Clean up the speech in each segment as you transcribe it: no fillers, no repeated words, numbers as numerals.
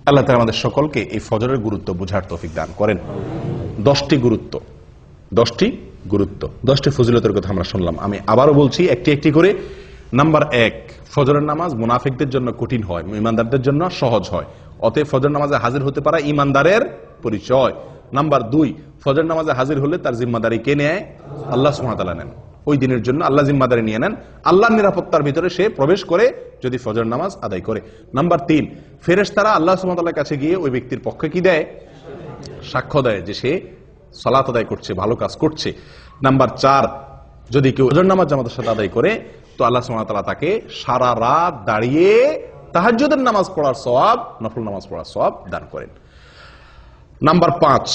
আল্লাহ তাআলা আমাদের সকলকে এই ফজরের গুরুত্ব বুঝার তৌফিক দান করেন। 10টি গুরুত্ব 10টি ফজিলতের কথা আমরা শুনলাম। আমি আবারও বলছি একটি একটি করে। নাম্বার 1, ফজরের নামাজ মুনাফিকদের জন্য কঠিন হয়, ঈমানদারদের জন্য সহজ হয়। অতএব ফজর নামাজে হাজির হতে পারা ঈমানদারের পরিচয়। নাম্বার 2, ফজর নামাজে হাজির হলে তার জিম্মাদারি কে নেয়? আল্লাহ সুবহানাহু ওয়া তাআলা নেন। ওই দিনের জন্য আল্লাহ জিম্মাদারি নিয়ে নেন। আল্লাহর নিরাপত্তার ভিতরে সে প্রবেশ করে যদি ফজর নামাজ আদায় করে। নাম্বার 3, ফেরেশতারা আল্লাহ সুবহানাহু ওয়া তাআলার কাছে গিয়ে ওই ব্যক্তির পক্ষে কি দেয়? সাক্ষ্য দেয় যে সে সালাত আদায় করছে, ভালো কাজ করছে। নাম্বার 4, যদি কেউ ফজর নামাজ জামাতের সাথে আদায় করে তো আল্লাহ সুবহানাহু ওয়া তাআলা তাকে সারা রাত দাঁড়িয়ে তাহাজ্জুদের নামাজ পড়ার সওয়াব, নফল নামাজ পড়ার সওয়াব দান করেন। নাম্বার 5,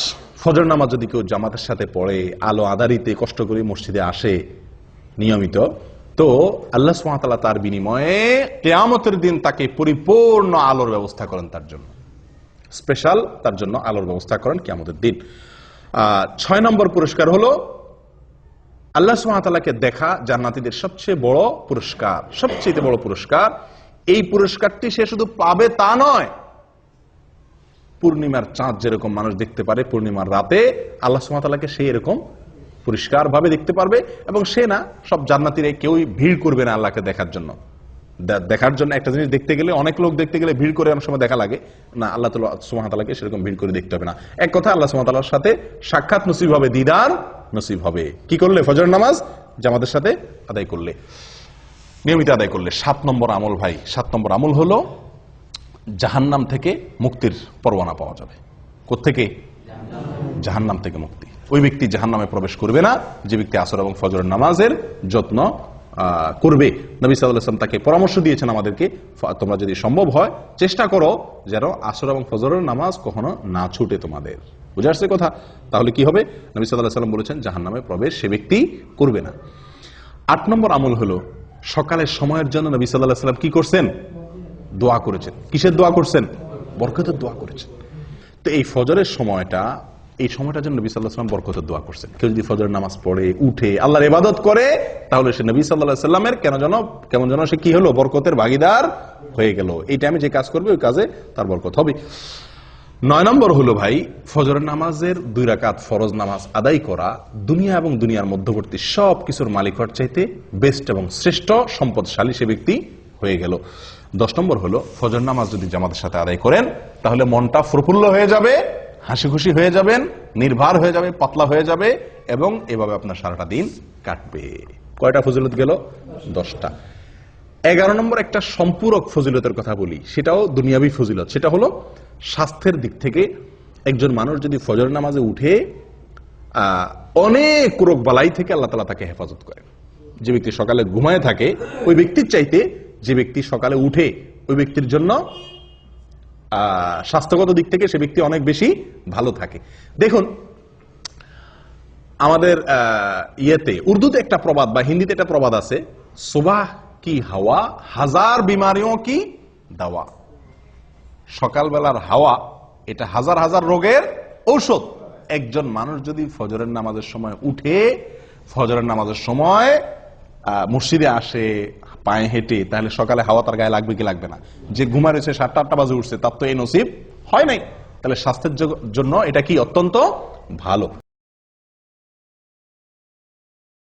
ফজর নামাজ যদি কেউ জামাতের সাথে পড়ে, আলো আঁধারিতে কষ্ট করে মসজিদে আসে নিয়মিত, তো আল্লাহ সুবহানাহু ওয়া তাআলা তার বিনিময়ে কিয়ামতের দিন তাকে পরিপূর্ণ আলোর ব্যবস্থা করেন, তার জন্য স্পেশাল তার জন্য আলোর ব্যবস্থা করেন কিয়ামতের দিন। 6 নম্বর পুরস্কার হলো আল্লাহ সুবহানাহু ওয়া তাআলাকে দেখা জান্নাতীদের সবচেয়ে বড় পুরস্কার, সবচেয়ে বড় পুরস্কার। এই পুরস্কারটি সে শুধু পাবে তা নয়, পূর্ণিমার চাঁদ যেরকম মানুষ দেখতে পারে পূর্ণিমার রাতে, আল্লাহ সুবহানাহু ওয়া তাআলাকে সেই এরকম পরিষ্কার ভাবে দেখতে পারবে। এবং সে না, সব জান্নাতীরা কেউই ভিড় করবে না আল্লাহকে দেখার জন্য। একটা জিনিস দেখতে গেলে, অনেক লোক দেখতে গেলে ভিড় করে অনেক সময় দেখা লাগে না, আল্লাহ সুবহানাহু ওয়া তাআলাকে সেরকম ভিড় করে দেখতে হবে না। এক কথা, আল্লাহ সুবহানাহু ওয়া তাআলার সাথে সাক্ষাৎ নসিব হবে, দিদার নসিব হবে। কি করলে? ফজর নামাজ জামাতের সাথে আদায় করলে, নিয়মিত আদায় করলে। 7 নম্বর আমল ভাই, 7 নম্বর আমল হলো জাহান্নাম থেকে মুক্তির পরোয়ানা পাওয়া যাবে। কোত্থেকে? জাহান্নাম থেকে মুক্তি। ওই ব্যক্তি জাহান্নামে প্রবেশ করবে না যে ব্যক্তি আসর এবং ফজরের নামাজের যত্ন করবে। নবী সাল্লাল্লাহু আলাইহি ওয়াসাল্লাম তাকে পরামর্শ দিয়েছেন আমাদেরকে, তোমরা যদি সম্ভব হয় চেষ্টা করো যেন আসর এবং ফজরের নামাজ কখনো না ছুটে তোমাদের। বুঝে আসছে কথা? তাহলে কি হবে? নবী সাল্লাল্লাহু আলাইহি ওয়াসাল্লাম বলেছেন জাহান্নামে প্রবেশ সে ব্যক্তি করবে না। 8 নম্বর আমল হলো সকালের সময়ের জন্য নবী সাল্লাল্লাহু আলাইহি ওয়াসাল্লাম কি করছেন? দোয়া করেছেন। কিসের দোয়া করছেন? বরকতের দোয়া করেছেন। তো এই ফজরের সময়টা, এই সময়টার জন্য নবী সাল্লাল্লাহু আলাইহি ওয়াসাল্লাম বরকতের দোয়া করছেন। কেউ যদি ফজরের নামাজ পড়ে উঠে আল্লাহর ইবাদত করে, তাহলে সে নবী সাল্লাল্লাহু আলাইহি ওয়াসাল্লামের কেমন যেন সে কি হলো? বরকতের ভাগীদার হয়ে গেল। এই টাইমে যে কাজ করবে ওই কাজে তার বরকত হবে। 9 নম্বর হলো ভাই, ফজরের নামাজের 2 রাকাত ফরজ নামাজ আদায় করা দুনিয়া এবং দুনিয়ার মধ্যবর্তী সব কিছুর মালিক হওয়ার চাইতে বেস্ট এবং শ্রেষ্ঠ সম্পদশালী সে ব্যক্তি হয়ে গেল। 10 নম্বর হলো ফজর নামাজ যদি জামাতের সাথে আদায় করেন তাহলে মনটা প্রফুল্ল হয়ে যাবে, হাসি খুশি হয়ে যাবেন, নির্ভার হয়ে যাবে, পাতলা হয়ে যাবে এবং এভাবে আপনার সারাটা দিন কাটবে। কয়টা ফজিলত গেল? 10টা। 11 নম্বর একটা সম্পূরক ফজিলতের কথা বলি, সেটাও দুনিয়াবী ফজিলত। সেটা হলো স্বাস্থ্যের দিক থেকে একজন মানুষ যদি ফজর নামাজে উঠে অনেক রোগ বালাই থেকে আল্লাহ তাআলা তাকে হেফাজত করেন। যে ব্যক্তি সকালে ঘুমায় থাকে ওই ব্যক্তির চাইতে যে ব্যক্তি সকালে উঠে, ওই ব্যক্তির জন্য স্বাস্থ্যগত দিক থেকে সে ব্যক্তি অনেক বেশি ভালো থাকে। দেখুন আমাদের উর্দুতে একটা প্রবাদ বা হিন্দিতে একটা প্রবাদ আছে, সুবাহ কি হাওয়া হাজার বিমারিও কি দাওয়া। সকালবেলার হাওয়া এটা হাজার হাজার রোগের ঔষধ। একজন মানুষ যদি ফজরের নামাজের সময় উঠে, ফজরের নামাজের সময় মসজিদে আসে পায়ে হেঁটে, তাহলে সকালে হাওয়া তার গায়ে লাগবে কি লাগবে না? যে ঘুমা রয়েছে 7টা-8টা বাজে উঠছে, তার তো এই নসিব হয় নাই। তাহলে স্বাস্থ্যের জন্য এটা কি অত্যন্ত ভালো।